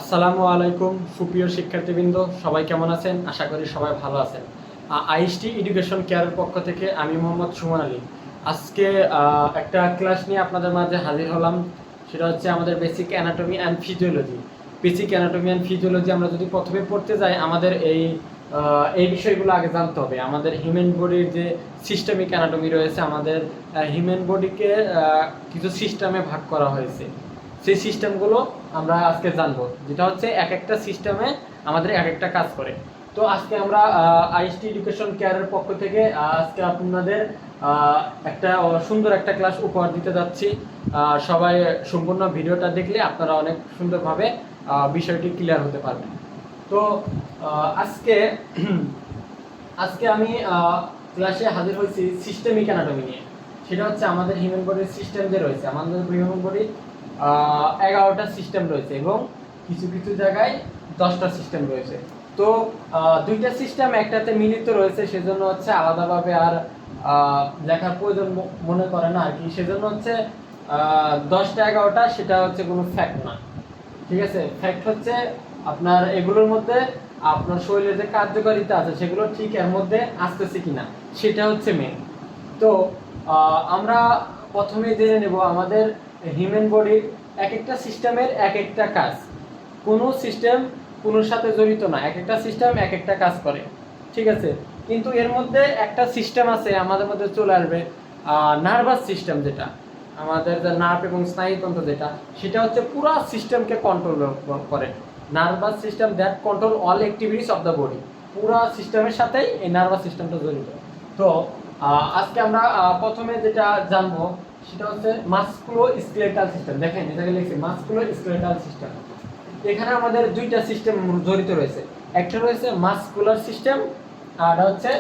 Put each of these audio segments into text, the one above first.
আসসালামু আলাইকুম সুপ্রিয় শিক্ষার্থীবৃন্দ, সবাই কেমন আছেন? আশা করি সবাই ভালো আছেন। আইএসটি এডুকেশন কেয়ারের পক্ষ থেকে আমি মোহাম্মদ সুমন আলী আজকে একটা ক্লাস নিয়ে আপনাদের মাঝে হাজির হলাম। সেটা হচ্ছে আমাদের basic anatomy and physiology. Basic anatomy and physiology আমরা যদি প্রথমে পড়তে যাই, আমাদের এই বিষয়গুলো আগে জানতে হবে। আমাদের হিউম্যান বডির যে সিস্টেমিক অ্যানাটমি রয়েছে, আমাদের হিউম্যান বডিকে কিছু সিস্টেমে ভাগ করা হয়েছে। সেই সিস্টেমগুলো আমরা আজকে জানবো, যেটা হচ্ছে এক একটা সিস্টেমে আমাদের এক একটা কাজ করে। তো আজকে আমরা আইএসটি এডুকেশন কেয়ারের পক্ষ থেকে আজকে আপনাদের একটা সুন্দর একটা ক্লাস উপহার দিতে যাচ্ছি। সবাই সম্পূর্ণ ভিডিওটা দেখলে আপনারা অনেক সুন্দরভাবে বিষয়টি ক্লিয়ার হতে পারবেন। তো আজকে আজকে আমি ক্লাসে হাজির হয়েছি সিস্টেমিক অ্যানাটমি নিয়ে। সেটা হচ্ছে আমাদের হিউম্যান বডির সিস্টেম যে রয়েছে, আমাদের হিউম্যান বডির 11টা সিস্টেম রয়েছে এবং কিছু কিছু জায়গায় 10টা সিস্টেম রয়েছে। তো দুইটা সিস্টেম একটাতে মিলিত রয়েছে, সেজন্য হচ্ছে আলাদাভাবে আর লেখার প্রয়োজন মনে করে না আর কি। সেজন্য হচ্ছে 10টা 11টা সেটা হচ্ছে কোনো ফ্যাক্ট না, ঠিক আছে। ফ্যাক্ট হচ্ছে আপনার এগুলোর মধ্যে আপনার শরীরে যে কার্যকারিতা আছে সেগুলো ঠিক এর মধ্যে আসতেছে কিনা, সেটা হচ্ছে মেন। তো আমরা প্রথমে জেনে নেব আমাদের হিউম্যান বডির এক একটা সিস্টেমের এক একটা কাজ। কোনো সিস্টেম কোনোর সাথে জড়িত না, এক একটা সিস্টেম এক একটা কাজ করে, ঠিক আছে। কিন্তু এর মধ্যে একটা সিস্টেম আছে আমাদের মধ্যে চলে আসবে, নার্ভাস সিস্টেম, যেটা আমাদের যে নার্ভ এবং স্নায়ুতন্ত্র, যেটা সেটা হচ্ছে পুরো সিস্টেমকে কন্ট্রোল করে। Nervous system that control all activities of the body. পুরো সিস্টেমের সাথেই এই নার্ভাস সিস্টেমটা জড়িত। তো আজকে আমরা প্রথমে যেটা জানবো সেটা হচ্ছে মাসকুলো স্কেলেটাল সিস্টেম। দেখেন এটাকে লিখছি মাসকুলো স্কেলেটাল সিস্টেম। এখানে আমাদের দুইটা সিস্টেম জড়িত রয়েছে, একটা রয়েছে মাসকুলার সিস্টেম আর হচ্ছে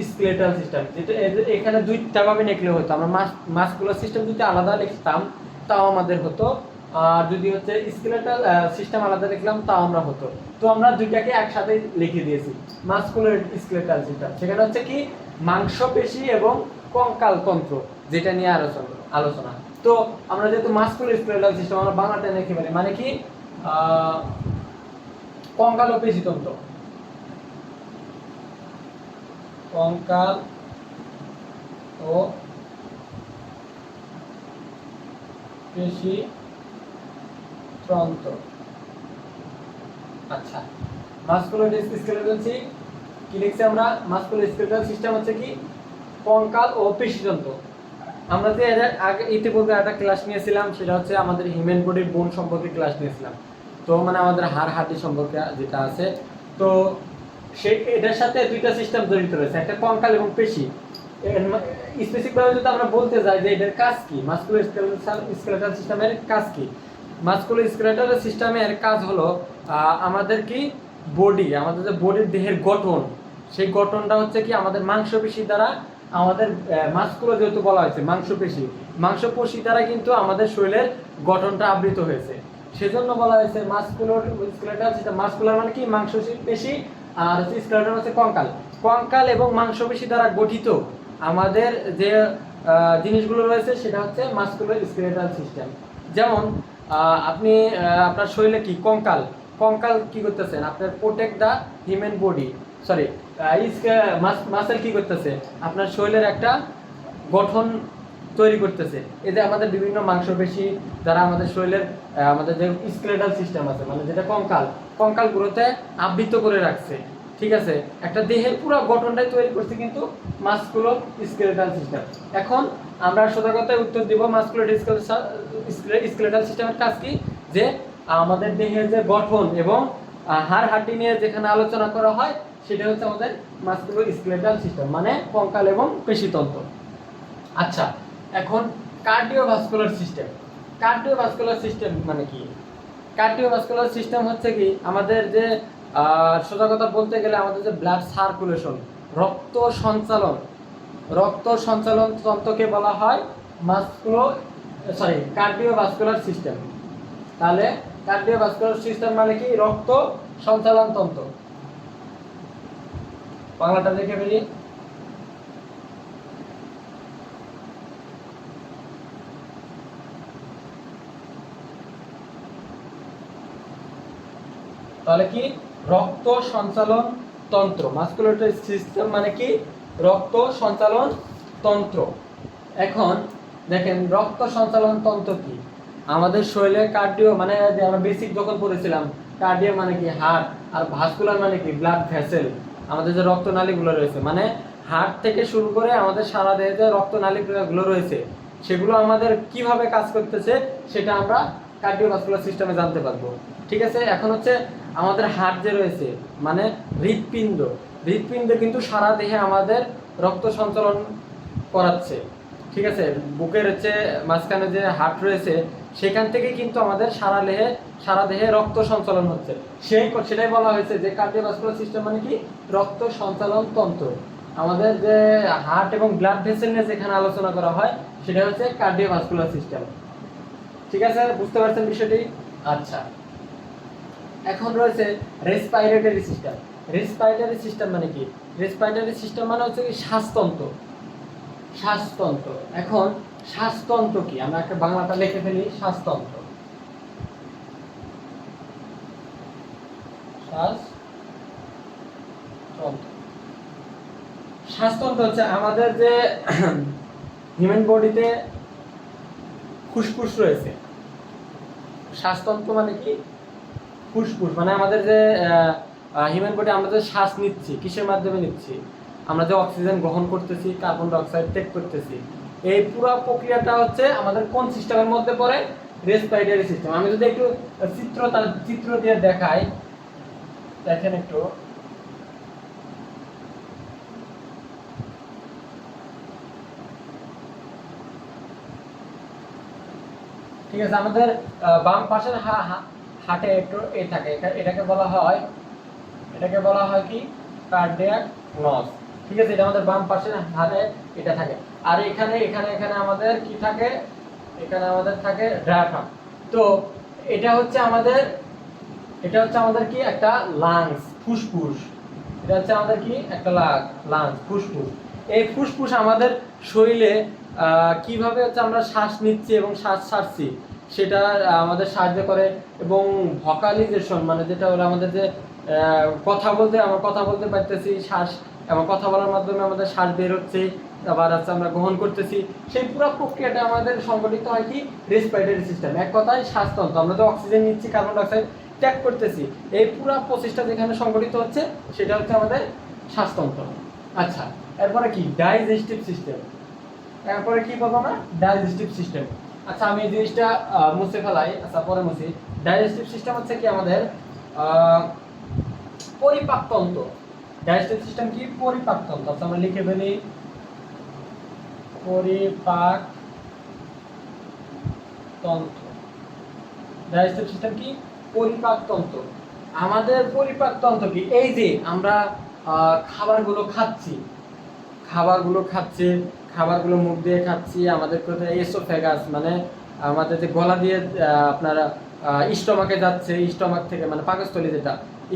স্কেলেটাল সিস্টেম। যেটা এখানে দুইটা ভাবে লিখলে হতো, আমরা মাসকুলার সিস্টেম যদি আলাদা লিখতাম তাও আমাদের হতো, আর যদি হচ্ছে স্কেলেটাল সিস্টেম আলাদা লিখলাম তাও আমরা হতো। তো আমরা দুইটাকে একসাথে লিখে দিয়েছি মাসকুলার স্কেলেটাল সিস্টেম। সেখানে হচ্ছে কি মাংসপেশি এবং কঙ্কাল তন্ত্র, যেটা নিয়ে আলোচনা। তো আমরা যেহেতু মাসকুলার স্কেলেটাল সিস্টেম আমরা বাংলাটা লিখে পারি, মানে কি কঙ্কাল ও পেশিতন্ত্র, কঙ্কাল ও পেশিতন্ত্র। আচ্ছা, মাসকুলার স্কেলেটাল কি লিখছি আমরা? মাসকুলার স্কেলেটাল সিস্টেম হচ্ছে কি কঙ্কাল ও পেশিতন্ত্র। আমরা যে আগে ইতিপূর্বে একটা ক্লাস নিয়েছিলাম, সেটা হচ্ছে আমাদের হিউম্যান বডির বোন সম্পর্কে ক্লাস নিয়েছিলাম। তো মানে আমাদের হাড় হাড্ডি সম্পর্কে যেটা আছে, তো এটার সাথে দুইটা সিস্টেম জড়িত রয়েছে, একটা কঙ্কাল এবং পেশি। স্পেসিফিকভাবে যদি আমরা বলতে যাই যে এটার কাজ কি, মাসকুলার স্কেলেটাল সিস্টেমের কাজ কি? মাসকুলার স্কেলেটাল সিস্টেমের কাজ হলো আমাদের কি আমাদের যে বডির দেহের গঠন, সেই গঠনটা হচ্ছে কি আমাদের মাংসপেশি দ্বারা, আমাদের মাসকুলো যেহেতু বলা হয়েছে মাংসপেশি দ্বারা কিন্তু আমাদের শরীরের গঠনটা আবৃত হয়েছে, সেজন্য বলা হয়েছে মাসকুলার স্কেলেটাল সিস্টেম। মাসকুলার মানে কি মাংসপেশি, আর স্কেলেটাল হচ্ছে কঙ্কাল এবং মাংসপেশি দ্বারা গঠিত আমাদের যে জিনিসগুলো রয়েছে সেটা হচ্ছে মাসকুলার স্কেলেটাল সিস্টেম। যেমন আপনি আপনার শরীরে কি কঙ্কাল কি করতেছেন? আপনার protect the human body, sorry muscle কি করতেছে? আপনার শরীরের একটা গঠন তৈরি করতেছে। এই যে আমাদের বিভিন্ন মাংসপেশি দ্বারা আমাদের শরীরের আমাদের যে স্কেলেটাল সিস্টেম আছে, মানে যেটা কঙ্কালগুলোতে আবৃত করে রাখছে, ঠিক আছে। একটা দেহের পুরো গঠনটাই তৈরি করছে কিন্তু মাসকুলো স্কেলেটাল সিস্টেম। এখন আমরা সোজা কথায় উত্তর দিব, মাসকুলার স্কেলেটাল সিস্টেমের কাজ কি? যে আমাদের দেহের যে গঠন এবং হাড় হাড্ডি নিয়ে যেখানে আলোচনা করা হয় সেটা হচ্ছে আমাদের মাসকুলো স্কেলেটাল সিস্টেম, মানে কঙ্কাল এবং পেশিতন্ত্র। আচ্ছা, এখন কার্ডিওভাস্কুলার সিস্টেম মানে কি? কার্ডিওভাস্কুলার সিস্টেম হচ্ছে কি আমাদের যে সোজা কথা বলতে গেলে আমাদের যে ব্লাড সার্কুলেশন, রক্ত সঞ্চালন তন্ত্রকে বলা হয় কার্ডিওভাস্কুলার সিস্টেম। তাহলে কার্ডিওভাস্কুলার সিস্টেম মানে কি রক্ত সঞ্চালন তন্ত্র। বাংলাটা লিখে ফেলি। তাহলে কি রক্ত সঞ্চালন তন্ত্র, মাসকুলারি সিস্টেম মানে কি রক্ত সঞ্চালন তন্ত্র। এখন দেখেন রক্ত সঞ্চালন তন্ত্র কি, আমাদের শরীরে কার্ডিও মানে আমরা বেসিক যখন পড়েছিলাম, কার্ডিও মানে কি হার্ট, আর ভাস্কুলার মানে কি ব্লাড ভেসেল, আমাদের যে রক্তনালীগুলো রয়েছে, মানে হার্ট থেকে শুরু করে আমাদের সারা দেহে যে রক্তনালীগুলো রয়েছে সেগুলো আমাদের কিভাবে কাজ করতেছে সেটা আমরা কার্ডিওভাস্কুলার সিস্টেমে জানতে পারবো। ঠিক আছে, এখন হচ্ছে আমাদের হার্ট যে রয়েছে মানে হৃৎপিণ্ড, হৃৎপিণ্ড কিন্তু সারা দেহে আমাদের রক্ত সঞ্চালন করাচ্ছে। ঠিক আছে, বুকের হচ্ছে মাঝখানে যে হার্ট রয়েছে সেখান থেকে কিন্তু আমাদের সারা দেহে রক্ত সঞ্চালন হচ্ছে, সেটাই বলা হয়েছে যে কার্ডিওভাস্কুলার সিস্টেম মানে কি রক্ত সঞ্চালন তন্ত্র। আমাদের যে হার্ট এবং ব্লাড ভেসেল নিয়ে যেখানে আলোচনা করা হয় সেটা হচ্ছে কার্ডিওভাস্কুলার সিস্টেম। ঠিক আছে, বুঝতে পারছেন বিষয়টি? আচ্ছা, এখন রয়েছে রেসপিরেটরি সিস্টেম। রেসপিরেটরি সিস্টেম মানে কি, রেসপিরেটরি সিস্টেম মানে হচ্ছে কি শ্বাসতন্ত্র, শ্বাসতন্ত্র। এখন শ্বাসতন্ত্র কি, আমরা একটা বাংলাটা লিখে ফেলি, শ্বাসতন্ত্র। শ্বাসতন্ত্র, শ্বাসতন্ত্র হচ্ছে আমাদের যে হিউম্যান বডিতে ফুসফুস রয়েছে, শ্বাসতন্ত্র মানে কি ফুসফুস, মানে আমাদের যে হিউম্যান বডি আমরা যে শ্বাস নিচ্ছি কিসের মাধ্যমে নিচ্ছি, আমরা যে অক্সিজেন গ্রহণ করতেছি, কার্বন ডাই অক্সাইড ত্যাগ করতেছি, এই পুরো প্রক্রিয়াটা হচ্ছে আমাদের কোন সিস্টেমের মধ্যে পড়ে, রেসপিরেটরি সিস্টেম। আমি যদি একটু চিত্র দিয়ে দেখাই, দেখেন একটু, ঠিক আছে, আমাদের বাম পাশের হাটে একটু থাকে, এটাকে বলা হয় কি কার্ডিয়াক নস। ঠিক আছে, এটা আমাদের বাম পাশের হাতে এটা থাকে, আর এখানে এখানে এখানে আমাদের কি থাকে, এখানে আমাদের থাকে ডায়াফ্রাম। তো এটা হচ্ছে আমাদের কি একটা লাংস, ফুসফুস, এটা হচ্ছে আমাদের কি একটা লাংস, ফুসফুস। এই ফুসফুস আমাদের শরীরে কিভাবে হচ্ছে আমরা শ্বাস নিচ্ছি এবং শ্বাস ছাড়ছি সেটা আমাদের সাহায্য করে, এবং ভোকালিজেশন মানে যেটা হলো আমাদের যে আমরা কথা বলতে পারতেছি, শ্বাস এবং কথা বলার মাধ্যমে আমাদের শ্বাস বের হচ্ছে, আবার হচ্ছে আমরা গ্রহণ করতেছি, সেই পুরো প্রক্রিয়াটা আমাদের সংগঠিত হয় কি রেসপিরেটরি সিস্টেম। এক কথায় শ্বাসতন্ত্র, আমরা যে অক্সিজেন নিচ্ছি, কার্বন ডাই অক্সাইড ত্যাগ করতেছি, এই পুরো প্রসেসটা যেখানে সংগঠিত হচ্ছে সেটা হচ্ছে আমাদের শ্বাসতন্ত্র। আচ্ছা, এরপরে কি ডাইজেস্টিভ সিস্টেম, এরপরে কি পাবো আমরা ডাইজেস্টিভ সিস্টেম। আচ্ছা, আমি এই জিনিসটা মুছে ফেলাই, আচ্ছা পরে মুছি। ডাইজেস্টিভ সিস্টেম হচ্ছে কি আমাদের পরিপাকতন্ত্র। ডাইজেস্টিভ সিস্টেম কি পরিপাকতন্ত্র, আচ্ছা আমরা লিখে ফেলি পরিপাকতন্ত্র। ডাইজেস্টিভ সিস্টেম কি পরিপাকতন্ত্র। আমাদের পরিপাকতন্ত্র কি, এই যে আমরা খাবারগুলো মুখ দিয়ে খাচ্ছি, আমাদের এসোফেগাস মানে আমাদের যে গলা দিয়ে আপনারা স্টমাকে যাচ্ছে, স্টমাক থেকে মানে পাকস্থলী যেটা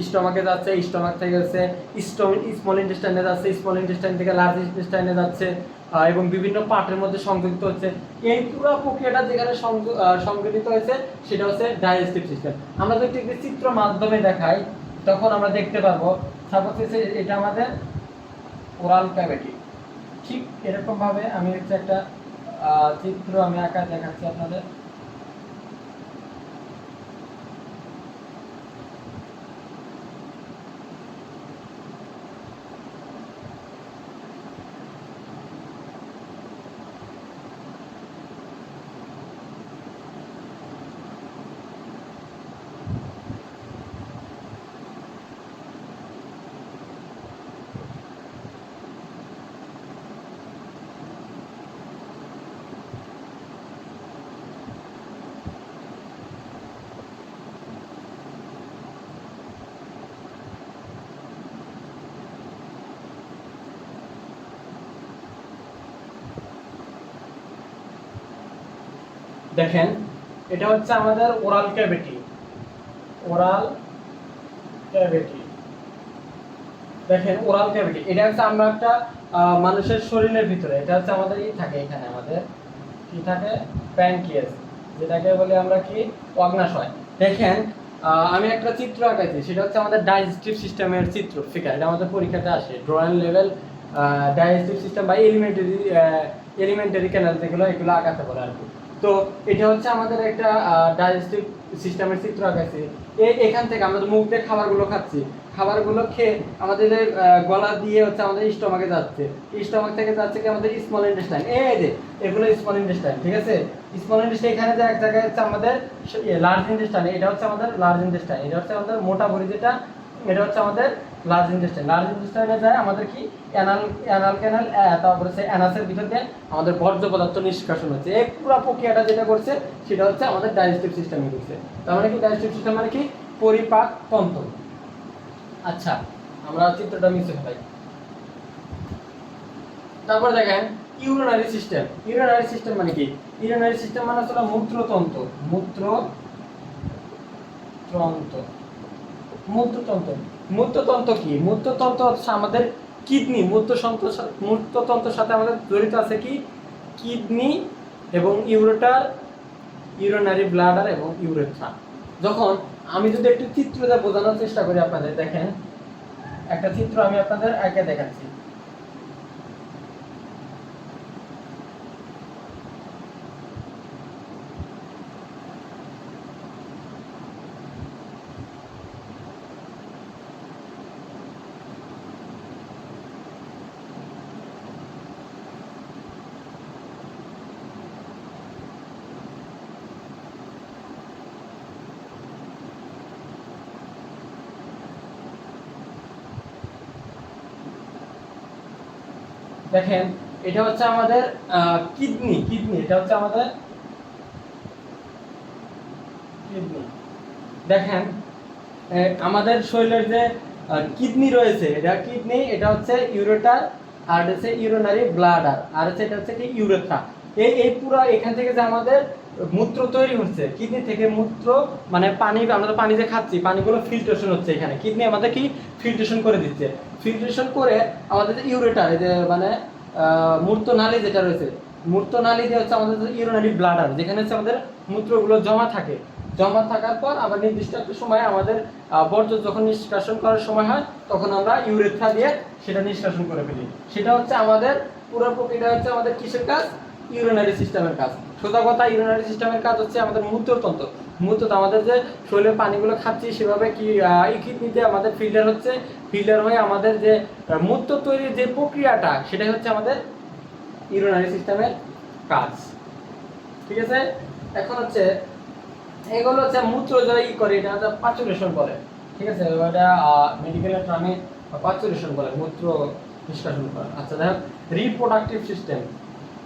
স্টমাকে যাচ্ছে, স্টমাক থেকে হচ্ছে স্মল ইন্টেস্টাইনে যাচ্ছে, স্মল ইন্টেস্টাইন থেকে লার্জ ইন্টেস্টাইনে যাচ্ছে, এবং বিভিন্ন পার্টের মধ্যে সংযুক্ত হচ্ছে। এই পুরো প্রক্রিয়াটা যেখানে সংগঠিত হয়েছে সেটা হচ্ছে ডাইজেস্টিভ সিস্টেম। আমরা যদি একটি চিত্র মাধ্যমে দেখাই তখন আমরা দেখতে পারবো, সাপোজ এটা আমাদের ওরাল ক্যাভিটি। ঠিক এরকম ভাবে আমি হচ্ছে একটা চিত্র আমি আঁকা দেখাচ্ছি আপনাদের। দেখেন, এটা হচ্ছে আমাদের ওরাল ক্যাভিটি। দেখেন ওরাল ক্যাভিটি, এটা হচ্ছে আমরা একটা মানুষের শরীরের ভিতরে, এটা হচ্ছে আমাদের থাকে, এখানে আমাদের কি থাকে প্যানক্রিয়াস, যেটাকে বলি আমরা কি অগ্নাশয়। দেখেন আমি একটা চিত্র আঁকাইছি, সেটা হচ্ছে আমাদের ডাইজেস্টিভ সিস্টেমের চিত্র ফিগার। এটা আমাদের পরীক্ষাতে আসে, ড্রয়িং লেভেল ডাইজেস্টিভ সিস্টেম বা এলিমেন্টারি ক্যানাল যেগুলো, এগুলো আঁকাতে বলে আর কি। তো এটা হচ্ছে আমাদের একটা ডাইজেস্টিভ সিস্টেমের চিত্র আঁকাইছি। এখান থেকে আমাদের মুখ দিয়ে খাবারগুলো খাচ্ছি, খাবারগুলো খেয়ে আমাদের গলা দিয়ে হচ্ছে আমাদের স্টমাকে যাচ্ছে, স্টমাক থেকে যাচ্ছে কি আমাদের স্মল ইন্টেস্টাইন, এই যে এগুলো স্মল ইন্টেস্টাইন, ঠিক আছে। স্মল ইন্টেস্টাইন এখানে যে এক জায়গায় হচ্ছে আমাদের লার্জ ইন্টেস্টাইন, এটা হচ্ছে আমাদের লার্জ ইন্টেস্টাইন, এটা হচ্ছে আমাদের মোটা ভরি যেটা, এটা হচ্ছে আমাদের লার্জ ইন্টেস্টাইন। লার্জ ইন্টেস্টাইনে যায় আমাদের কি অ্যানাল ক্যানাল, তারপরে সে অ্যানাসের ভিতর দিয়ে আমাদের বর্জ্য পদার্থ নিষ্কাশন হচ্ছে। এই পুরো প্রক্রিয়াটা যেটা করছে সেটা হচ্ছে আমাদের ডাইজেস্টিভ সিস্টেমে করছে। তার মানে কি ডাইজেস্টিভ সিস্টেম মানে কি পরিপাক তন্ত্র। আচ্ছা, আমরা চিত্রটা মিশে ফেলাই। তারপর দেখেন ইউরিনারি সিস্টেম। ইউরিনারি সিস্টেম মানে কি? ইউরিনারি সিস্টেম মানে হলো মূত্রতন্ত্র। মূত্রতন্ত্র কি? মূত্রতন্ত্র হচ্ছে আমাদের কিডনি। মূত্রতন্ত্রের সাথে আমাদের জড়িত আছে কি কিডনি এবং ইউরেটার, ইউরিনারি ব্লাডার এবং ইউরেথ্রা। যখন আমি যদি একটু চিত্র দিয়ে বোঝানোর চেষ্টা করি আপনাদের, দেখেন একটা চিত্র আমি আপনাদের আগে দেখাচ্ছি। দেখেন এটা হচ্ছে আমাদের কিডনি। এটা হচ্ছে আমাদের কিডনি। দেখেন আমাদের শরীরের যে কিডনি রয়েছে, এটা কিডনি, এটা হচ্ছে ইউরেটার, আর হচ্ছে ইউরিনারি ব্লাডার, আর হচ্ছে এটা হচ্ছে কি ইউরেথ্রা। এই পুরো এখান থেকে যে আমাদের মূত্র তৈরি হচ্ছে, কিডনি থেকে মূত্র মানে পানি, আমরা পানি যে খাচ্ছি পানিগুলো ফিল্ট্রেশন হচ্ছে এখানে, কিডনি আমাদের কি ফিল্ট্রেশন করে দিচ্ছে। ফিল্ট্রেশন করে আমাদের যে ইউরেটার, যে মানে মূত্রনালী যেটা রয়েছে, মূত্রনালী দিয়ে হচ্ছে আমাদের ইউরিনারি ব্লাডার, যেখানে হচ্ছে আমাদের মূত্রগুলো জমা থাকে। জমা থাকার পর আবার নির্দিষ্ট একটা সময় আমাদের বর্জ্য যখন নিষ্কাশন করার সময় হয়, তখন আমরা ইউরেথ্রা দিয়ে সেটা নিষ্কাশন করে ফেলি। সেটা হচ্ছে আমাদের পুরো প্রক্রিয়া হচ্ছে আমাদের কিসের কাজ? ইউরিনারি সিস্টেমের কাজ। সোজা কথা, ইউরিনারি সিস্টেমের কাজ হচ্ছে আমাদের মূত্রতন্ত্র। মূত্রতন্ত্র আমাদের যে শরীরের পানিগুলো খাচ্ছি সেভাবে কি কিডনিতে আমাদের ফিল্টার হচ্ছে, ফিল্টার হয়ে আমাদের যে মূত্র তৈরির যে প্রক্রিয়াটা, সেটাই হচ্ছে আমাদের ইউরিনারি সিস্টেমের কাজ। ঠিক আছে। এখন হচ্ছে এগুলো হচ্ছে মূত্র যারা করে, এটা হচ্ছে পাচুরেশন বলে। ঠিক আছে, ওটা মেডিকেলের টার্মে পাচুরেশন বলে, মূত্র নিষ্কাশন করা। আচ্ছা দেখো, রিপ্রোডাক্টিভ সিস্টেম।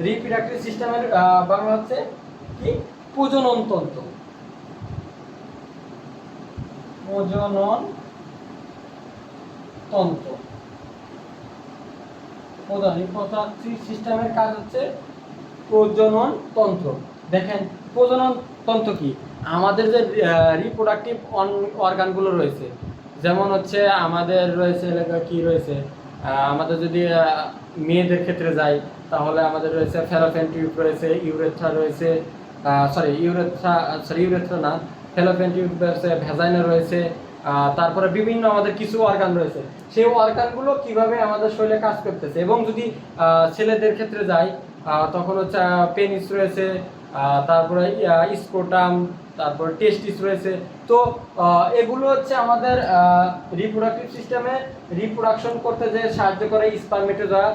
রিপ্রোডাক্টিভ সিস্টেমের বাংলা হচ্ছে কি প্রজনন তন্ত্র। প্রজনন তন্ত্র, রিপ্রোডাক্টিভ সিস্টেমের কাজ হচ্ছে প্রজনন তন্ত্র। দেখেন প্রজনন তন্ত্র কি? আমাদের যে রিপ্রোডাক্টিভ অর্গানগুলো রয়েছে, যেমন হচ্ছে আমাদের রয়েছে কি রয়েছে, আমাদের যদি মেয়েদের ক্ষেত্রে যাই তাহলে আমাদের রয়েছে ফ্যালোপিয়ান টিউব রয়েছে, ইউরেথ্রা রয়েছে, ইউরেথ্রা না, ফ্যালোপিয়ান টিউব রয়েছে, ভ্যাজাইনা রয়েছে, তারপরে বিভিন্ন আমাদের কিছু অর্গান রয়েছে। সেই অর্গানগুলো কিভাবে আমাদের শরীরে কাজ করতেছে। এবং যদি ছেলেদের ক্ষেত্রে যাই তখন হচ্ছে পেনিস রয়েছে, তারপরে স্ক্রোটাম, তারপর টেস্টিস রয়েছে। তো এগুলো হচ্ছে আমাদের রিপ্রোডাক্টিভ সিস্টেমে রিপ্রোডাকশন করতে যে সাহায্য করে। স্পারমেটোজয়া,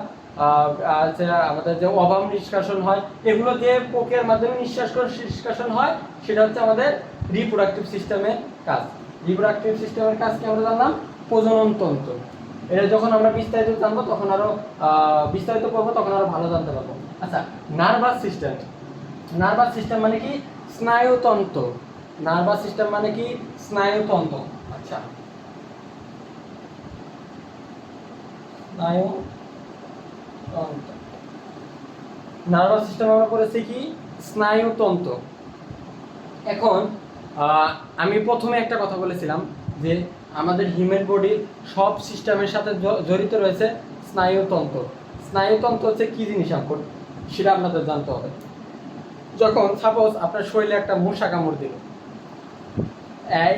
আমাদের যে অবাম নিষ্কাশন হয়, এগুলো যে প্রক্রিয়ার মাধ্যমে নিষ্কাশন হয়, সেটা হচ্ছে আমাদের রিপ্রোডাক্টিভ সিস্টেমের কাজ। রিপ্রোডাক্টিভ সিস্টেমের কাজ কি আমরা জানলাম? প্রজনন তন্ত্র। এটা যখন আমরা বিস্তারিত জানবো তখন আরো বিস্তারিত করবো, তখন আরো ভালো জানতে পারবো। আচ্ছা, নার্ভাস সিস্টেম। নার্ভাস সিস্টেম মানে কি স্নায়ুতন্ত্র। নার্ভাস সিস্টেম মানে কি স্নায়ুতন্ত্র। আচ্ছা, স্নায়ুতন্ত্র, নার্ভাস সিস্টেম আমরা করেছি কি স্নায়ুতন্ত্র। এখন আমি প্রথমে একটা কথা বলেছিলাম যে আমাদের হিউম্যান বডির সব সিস্টেমের সাথে জড়িত রয়েছে স্নায়ুতন্ত্র। স্নায়ুতন্ত্র হচ্ছে কি জিনিস এখন সেটা আপনাদের জানতে হবে। যখন সাপোজ আপনার শরীরে একটা মশা কামড় দিল,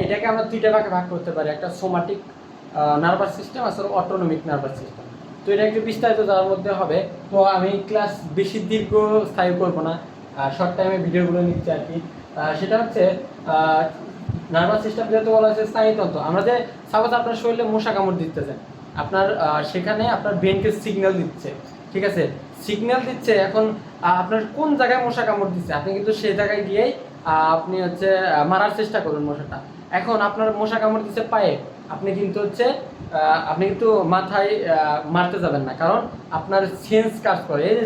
এটাকে আমরা দুইটা ভাগে ভাগ করতে পারি, একটা সোমাটিক নার্ভাস সিস্টেম আর অটোনমিক নার্ভাস সিস্টেম। তো এটা একটু বিস্তারিত যার মধ্যে হবে, তো আমি ক্লাস বেশি দীর্ঘস্থায়ী করবো না, শর্ট টাইমে ভিডিওগুলো নিচ্ছি আর কি। সেটা হচ্ছে নার্ভাস সিস্টেম যেহেতু বলা হয়েছে স্নায়ুতন্ত্র, আমরা যে সাপোজ আপনার শরীরে মশা কামড় দিতেছেন, আপনার সেখানে আপনার ব্রেনকে সিগন্যাল দিচ্ছে, ঠিক আছে, সিগন্যাল দিচ্ছে। এখন আপনার কোন জায়গায় মশা কামড় দিচ্ছে, আপনি কিন্তু সেই জায়গায় গিয়েই আপনি হচ্ছে মারার চেষ্টা করুন মশাটা। এখন আপনার মশা কামড় দিচ্ছে পায়ে, আপনি কিন্তু হচ্ছে আপনি কিন্তু মাথায় মারতে যাবেন না, কারণ আপনার সেন্স কাজ করে। এই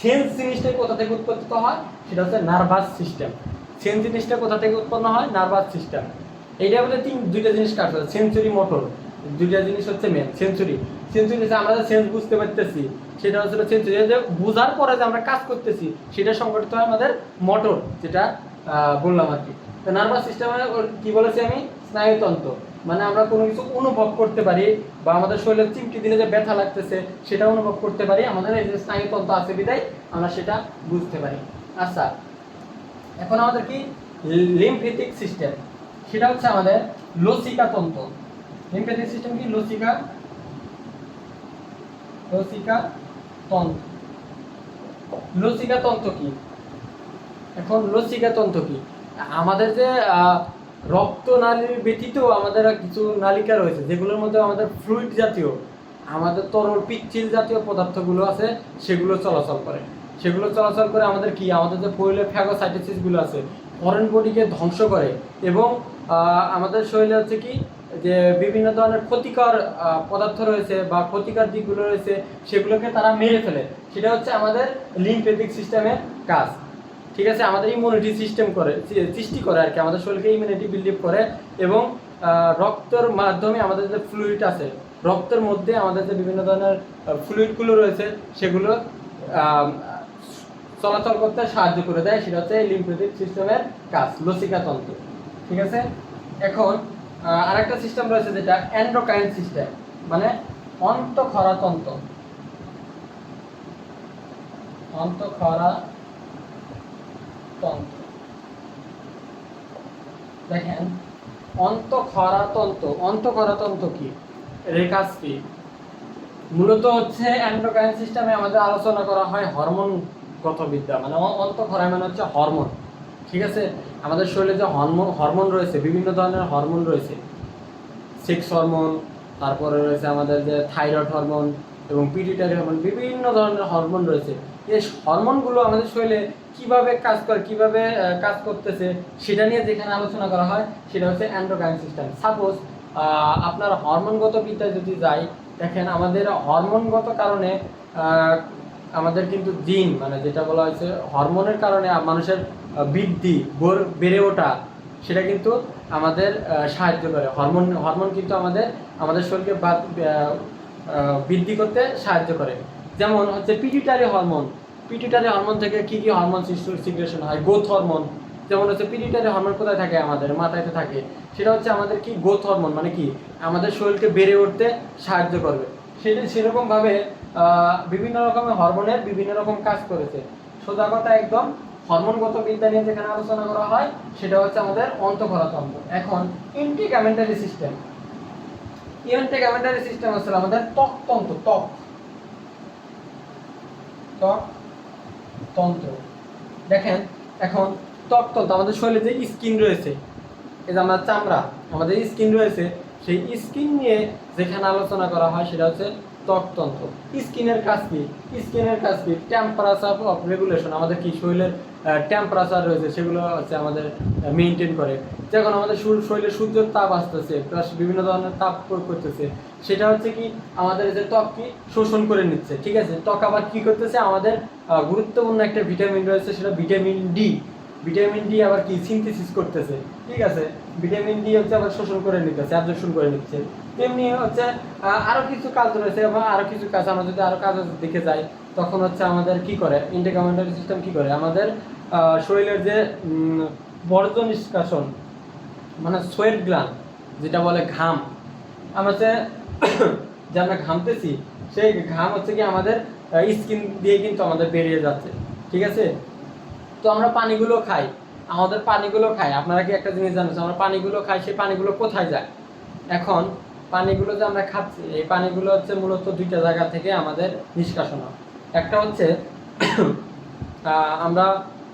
সেন্স জিনিসটাই কোথা থেকে উৎপত্তি হয়, সেটা হচ্ছে নার্ভাস সিস্টেম। সেন্স জিনিসটা কোথা থেকে উৎপন্ন হয়, নার্ভাস সিস্টেম। এইটা বলে দুইটা জিনিস কাজ করে, সেন্সরি মোটর, দুইটা জিনিস হচ্ছে মেন। সেন্সরি আমরা যে সেন্স বুঝতে পারতেছি সেটা হচ্ছে সেন্সরি, যে বোঝার পরে যে আমরা কাজ করতেছি সেটা সংগঠিত হয় আমাদের মোটর, যেটা বললাম আর কি। তো নার্ভাস সিস্টেমে কি বলেছি আমি, স্নায়ুতন্ত্র, মানে আমরা কোনো কিছু অনুভব করতে পারি, বা আমাদের শরীরের চিমটি দিলে যে ব্যথা লাগতেছে সেটা অনুভব করতে পারি, আমাদের এই যে স্নায়ুতন্ত্র আছে বিধায় আমরা সেটা বুঝতে পারি। আচ্ছা, এখন আমাদের কি লিম্ফেটিক সিস্টেম, সেটা হচ্ছে আমাদের লসিকা তন্ত্র। লিম্ফেটিক সিস্টেম কি, লসিকা তন্ত্র। লসিকা তন্ত্র কি, এখন লসিকা তন্ত্র কি, আমাদের যে রক্তনালীর ব্যতীত আমাদের কিছু নালিকা রয়েছে, যেগুলোর মধ্যে আমাদের ফ্লুইড জাতীয়, আমাদের তরল পিচ্ছিল জাতীয় পদার্থগুলো আছে, সেগুলো চলাচল করে। আমাদের কি, আমাদের যে শরীরে ফ্যাগোসাইটোসিসগুলো আছে, ফরেন বডিকে ধ্বংস করে, এবং আমাদের শরীরে হচ্ছে কি, যে বিভিন্ন ধরনের ক্ষতিকর পদার্থ রয়েছে বা ক্ষতিকর দিকগুলো রয়েছে, সেগুলোকে তারা মেরে ফেলে। সেটা হচ্ছে আমাদের লিম্ফেটিক সিস্টেমের কাজ, ঠিক আছে। আমাদের ইমিউনিটি সিস্টেম সৃষ্টি করে আর কি, আমাদের শরীরকে ইমিউনিটি বিল্ড করে, এবং রক্তের মাধ্যমে আমাদের যে ফ্লুইড আছে, রক্তের মধ্যে আমাদের যে বিভিন্ন ধরনের ফ্লুইডগুলো রয়েছে, সেগুলো চলাচল করতে সাহায্য করে দেয়। সেটা হচ্ছে লিম্ফেটিক সিস্টেমের কাজ, লসিকা তন্ত্র, ঠিক আছে। এখন আরেকটা সিস্টেম রয়েছে যেটা এন্ডোক্রাইন সিস্টেম, মানে অন্তঃক্ষরা তন্ত্র। দেখেন, অন্তঃক্ষরা তন্ত্র কি, এর কাজ কি, মূলত হচ্ছে এন্ডোক্রাইন সিস্টেমে আমাদের আলোচনা করা হয় হরমোনগত বিদ্যা, মানে অন্তঃক্ষরা মানে হচ্ছে হরমোন, ঠিক আছে। আমাদের শরীরে যে হরমোন রয়েছে, বিভিন্ন ধরনের হরমোন রয়েছে, সেক্স হরমোন, তারপরে রয়েছে আমাদের যে থাইরয়েড হরমোন এবং পিটুইটারি হরমোন, বিভিন্ন ধরনের হরমোন রয়েছে। এই হরমোনগুলো আমাদের শরীরে কিভাবে কাজ করতেছে সেটা নিয়ে যেখানে আলোচনা করা হয়, সেটা হচ্ছে এন্ডোক্রাইন সিস্টেম। সাপোজ আপনার হরমোনগত বিদ্যায় যদি যাই, দেখেন আমাদের হরমোনগত কারণে আমাদের কিন্তু জিন, মানে যেটা বলা হয়েছে হরমোনের কারণে মানুষের বৃদ্ধি, বেড়ে ওঠা, সেটা কিন্তু আমাদের সাহায্য করে। হরমোন কিন্তু আমাদের শরীরকে বৃদ্ধি করতে সাহায্য করে। যেমন হচ্ছে পিটুইটারি হরমোন থেকে কি হরমোন সিক্রেশন হয়, গ্রোথ হরমোন। যেমন হচ্ছে পিটুইটারি হরমোন কোথায় থাকে, আমাদের মাথায় থাকে, সেটা হচ্ছে আমাদের কি গ্রোথ হরমোন, মানে কি আমাদের শরীরকে বেড়ে উঠতে সাহায্য করবে। সেরকমভাবে বিভিন্ন রকমের হরমোনের বিভিন্ন রকম কাজ করেছে। সোজা কথা একদম হরমোনগত বিদ্যা নিয়ে যেখানে আলোচনা করা হয়, সেটা হচ্ছে আমাদের অন্তঃক্ষরা তন্ত্র। এখন ইন্টিগ্যামেন্টারি সিস্টেম হচ্ছে আমাদের ত্বকতন্ত্র। দেখেন, এখন ত্বকতন্ত্র, আমাদের শরীরে যে স্কিন রয়েছে, এই যে আমাদের চামড়া, আমাদের স্কিন রয়েছে, সেই স্কিন নিয়ে যেখানে আলোচনা করা হয় সেটা হচ্ছে ত্বকতন্ত্র। স্কিনের কাজ কি, টেম্পারেচার অফ রেগুলেশন, আমাদের কি শরীরের টেম্পারেচার রয়েছে সেগুলো হচ্ছে আমাদের মেনটেন করে। যখন আমাদের শরীরে সূর্যের তাপ আসতেছে, প্লাস বিভিন্ন ধরনের তাপ প্রয়োগ করতেছে, সেটা হচ্ছে কি আমাদের যে ত্বক কি শোষণ করে নিচ্ছে, ঠিক আছে। ত্বক আবার কি করতেছে, আমাদের গুরুত্বপূর্ণ একটা ভিটামিন রয়েছে, সেটা ভিটামিন ডি আবার কি সিনথেসিস করতেছে, ঠিক আছে। ভিটামিন ডি হচ্ছে আবার শোষণ করে নিতেছে, অ্যাবজর্পশন করে নিচ্ছে। তেমনি হচ্ছে আরো কিছু কাজ রয়েছে, এবং আরো কিছু কাজ আমরা যদি আরো কাজ দেখে যাই, তখন হচ্ছে আমাদের কি করে, ইন্টিগ্যামেন্টারি সিস্টেম কি করে, আমাদের শরীরের যে বর্জ্য নিষ্কাশন, মানে সোয়েট গ্ল্যান্ড যেটা বলে ঘাম, আমরা যে আমরা ঘামতেছি, সেই ঘাম হচ্ছে কি আমাদের স্কিন দিয়ে কিন্তু আমাদের বেরিয়ে যাচ্ছে, ঠিক আছে। তো আমরা পানিগুলো খাই, আমাদের পানিগুলো খাই, আপনারা কি একটা জিনিস জানেন, আমরা পানিগুলো খাই, সেই পানিগুলো কোথায় যায়? এখন পানিগুলো যে আমরা খাচ্ছি, এই পানিগুলো হচ্ছে মূলত দুইটা জায়গা থেকে আমাদের নিষ্কাশন হয়। একটা হচ্ছে আমরা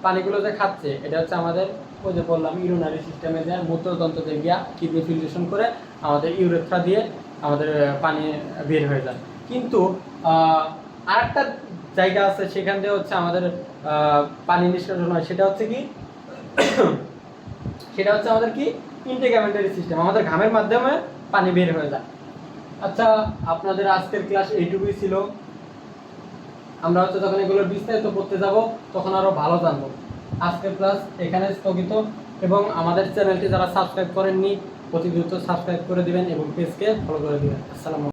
পানিগুলো যে খাচ্ছি, এটা হচ্ছে আমাদের ওই যে বললাম ইউরিনারি সিস্টেমে যায়, মূত্রতন্ত্রতে গিয়া কিডনি ফিল্ট্রেশন করে আমাদের ইউরেথ্রা দিয়ে আমাদের পানি বের হয়ে যায়। কিন্তু আরেকটা জায়গা আছে, সেখান থেকে হচ্ছে আমাদের পানি নিষ্কাশন হয়, সেটা হচ্ছে কি সেটা হচ্ছে আমাদের কি ইন্টিগ্রামেন্টারি সিস্টেম, আমাদের ঘামের মাধ্যমে পানি বের হয়ে যায়। আচ্ছা, আপনাদের আজকের ক্লাস এইটুকুই ছিল। আমরা হচ্ছে যখন এগুলোর বিস্তারিত পড়তে যাব তখন আরো ভালো জানবো। আজকের ক্লাস এখানে স্থগিত, এবং আমাদের চ্যানেলটি যারা সাবস্ক্রাইব করেননি অতি দ্রুত সাবস্ক্রাইব করে দিবেন এবং পেজকে ফলো করে দিবেন। আসসালামু আলাইকুম।